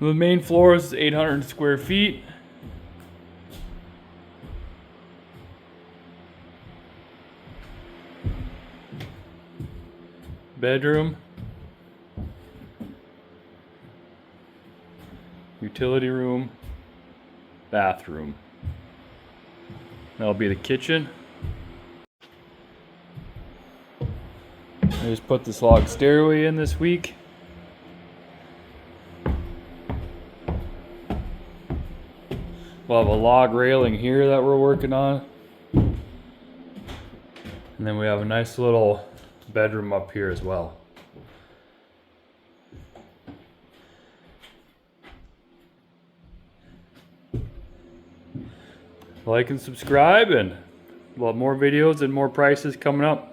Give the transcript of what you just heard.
The main floor is 800 square feet. Bedroom. Utility room. Bathroom. That'll be the kitchen. I just put this log stairway in this week. We'll have a log railing here that we're working on. And then we have a nice little bedroom up here as well. Like and subscribe, and we'll have more videos and more prices coming up.